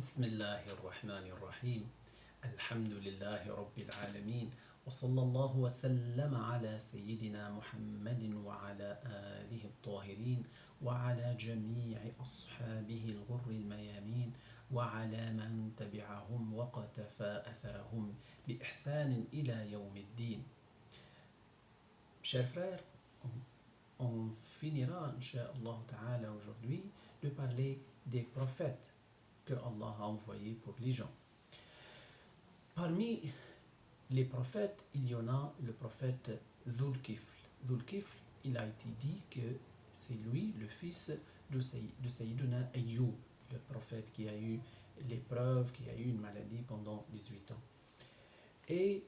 بسم الله الرحمن الرحيم الحمد لله رب العالمين وصلى الله وسلم على سيدنا محمد وعلى آله الطاهرين وعلى جميع أصحابه الغر الميامين وعلى من تبعهم وقتفى أثرهم بإحسان إلى يوم الدين. Chers frères, on finira, Inch'Allah Ta'ala, aujourd'hui de parler des prophètes que Allah a envoyés pour les gens. Parmi les prophètes, il y en a le prophète Dhul-Kifl. Dhul-Kifl, il a été dit que c'est lui le fils de Sayyiduna Ayyub, le prophète qui a eu l'épreuve, qui a eu une maladie pendant 18 ans. Et,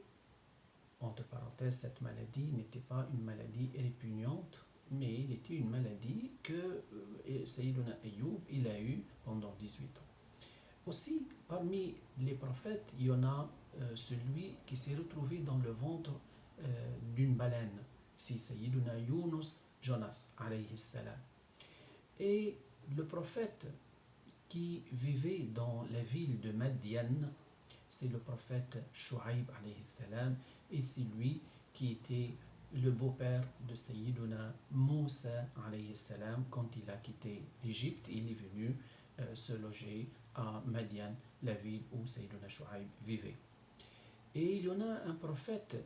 entre parenthèses, cette maladie n'était pas une maladie répugnante, mais il était une maladie que Sayyiduna Ayyub, il a eu pendant 18 ans. Aussi, parmi les prophètes, il y en a celui qui s'est retrouvé dans le ventre d'une baleine. C'est Sayyiduna Yunus Jonas, alayhi salam. Et le prophète qui vivait dans la ville de Madian, c'est le prophète Shu'aib, alayhi salam, et c'est lui qui était le beau-père de Sayyiduna Moussa, alayhi salam, quand il a quitté l'Égypte, il est venu se loger à Madian, la ville où Sayyiduna Shu'aib vivait. Et il y en a un prophète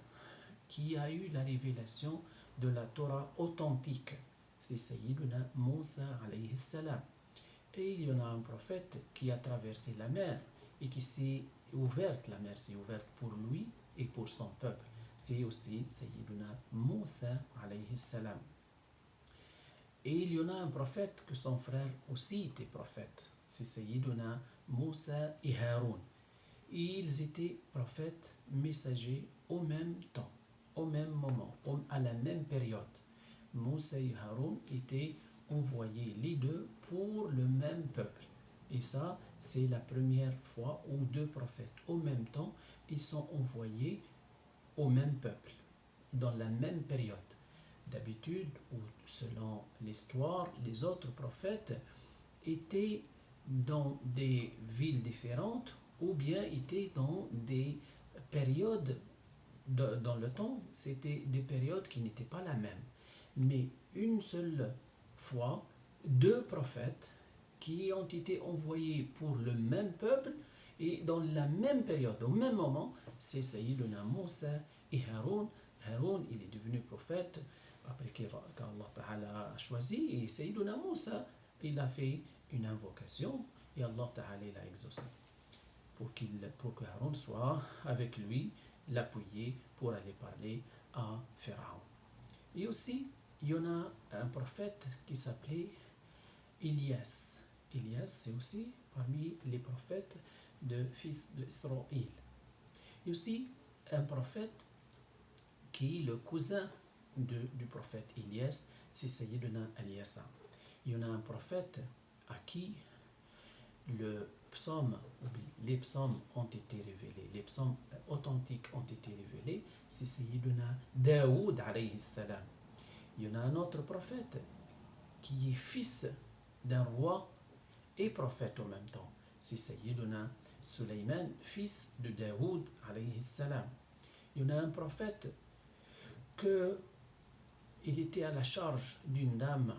qui a eu la révélation de la Torah authentique, c'est Sayyiduna Moussa alayhi salam. Et il y en a un prophète qui a traversé la mer et qui s'est ouverte, la mer s'est ouverte pour lui et pour son peuple. C'est aussi Sayyiduna Moussa alayhi salam. Et il y en a un prophète que son frère aussi était prophète, c'est Sayyiduna Moussa et Haroun. Et ils étaient prophètes messagers au même temps, au même moment, à la même période. Moussa et Haroun étaient envoyés les deux pour le même peuple. Et ça, c'est la première fois où deux prophètes au même temps, ils sont envoyés au même peuple, dans la même période. D'habitude, ou selon l'histoire, les autres prophètes étaient dans des villes différentes ou bien étaient dans des périodes dans le temps, c'était des périodes qui n'étaient pas la même. Mais une seule fois, deux prophètes qui ont été envoyés pour le même peuple et dans la même période, au même moment, c'est Sayyiduna Moussa et Haroun. Haroun, il est devenu prophète après qu'Allah Ta'ala a choisi, et Sayyiduna Moussa, il a fait une invocation et Allah Ta'ala l'a exaucé pour que Haroun soit avec lui, l'appuyer pour aller parler à Pharaon. Et aussi, il y en a un prophète qui s'appelait Elias. Elias, c'est aussi parmi les prophètes de fils d'Israël. Et aussi un prophète qui est le cousin du prophète Elias, c'est Sayyiduna Eliasa. Il y en a un prophète à qui les psaumes ont été révélés, les psaumes authentiques ont été révélés, c'est Sayyiduna Daoud alayhi salam. Il y en a un autre prophète qui est fils d'un roi et prophète en même temps, c'est Sayyiduna Sulayman, fils de Daoud alayhi salam. Il y en a un prophète il était à la charge d'une dame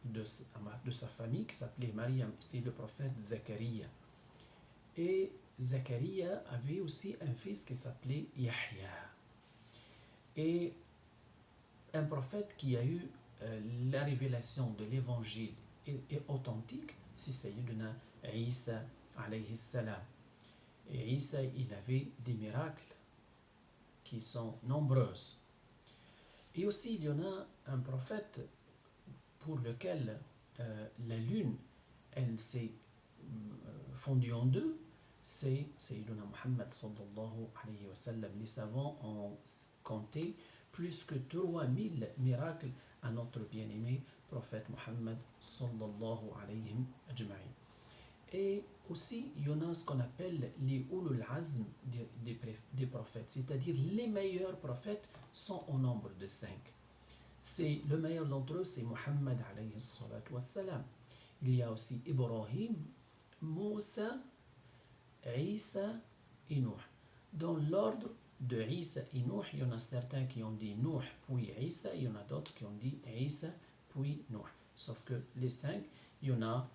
de sa famille qui s'appelait Mariam, c'est le prophète Zacharia. Et Zacharia avait aussi un fils qui s'appelait Yahya. Et un prophète qui a eu la révélation de l'évangile est authentique, c'est Sayyiduna Isa alayhi salam. Et Isa, il avait des miracles qui sont nombreuses. Et aussi, il y en a un prophète pour lequel la lune, elle s'est fondue en deux, c'est Sayyiduna Muhammad sallallahu alayhi wa sallam. Les savants ont compté plus que 3000 miracles à notre bien-aimé prophète Muhammad sallallahu alayhi ajma'in. Et aussi, il y en a ce qu'on appelle les ulul azm des prophètes, c'est-à-dire les meilleurs prophètes sont au nombre de 5. C'est le meilleur d'entre eux, c'est Muhammad alayhi salatu wassalam. Il y a aussi Ibrahim, Moussa Isa et Nuh. Dans l'ordre de Isa et Nuh, il y en a certains qui ont dit Nuh puis Isa, il y en a d'autres qui ont dit Isa puis Nuh. Sauf que les 5, il y en a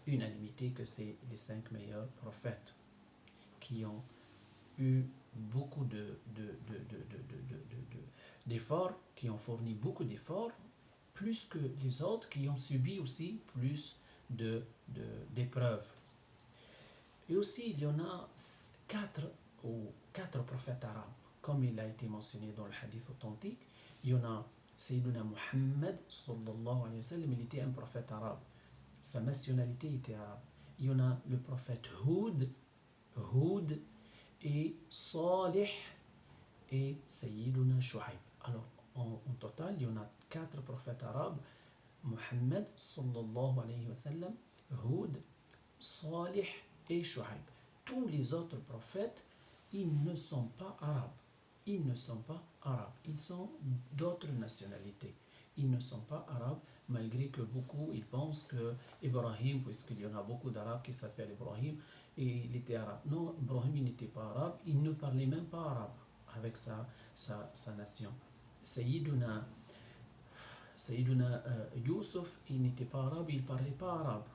unanimité que c'est les 5 meilleurs prophètes qui ont eu beaucoup d'efforts, qui ont fourni beaucoup d'efforts, plus que les autres qui ont subi aussi plus d'épreuves. Et aussi, il y en a 4 prophètes arabes, comme il a été mentionné dans le hadith authentique. Il y en a Sayyiduna Muhammad, sallallahu alayhi wa sallam, il était un prophète arabe. Sa nationalité était arabe. Il y en a le prophète Houd et Salih et Sayyiduna Shu'aib. Alors, en total, il y en a 4 prophètes arabes: Muhammad, sallallahu alayhi wa sallam, Houd, Salih et Shu'aib. Tous les autres prophètes, ils ne sont pas arabes. Ils ne sont pas arabes. Ils sont d'autres nationalités. Ils ne sont pas arabes, malgré que beaucoup ils pensent que Ibrahim, puisqu'il y en a beaucoup d'arabes qui s'appellent Ibrahim, et il était arabe. Non, Ibrahim, il n'était pas arabe. Il ne parlait même pas arabe avec sa nation. Sayyiduna Yusuf, il n'était pas arabe, il ne parlait pas arabe.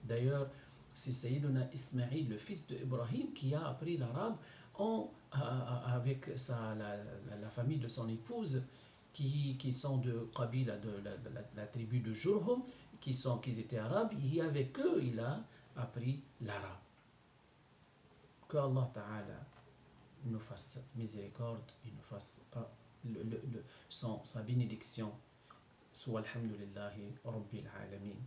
D'ailleurs, c'est Sayyiduna Ismaïl, le fils d'Ibrahim, qui a appris l'arabe avec la famille de son épouse, qui sont de Qabila, de la tribu de Jurhum, qui étaient arabes, et avec eux, il a appris l'arabe. Que Allah Ta'ala nous fasse miséricorde et nous fasse pas sa bénédiction. Soit alhamdulillahi rabbil alamin.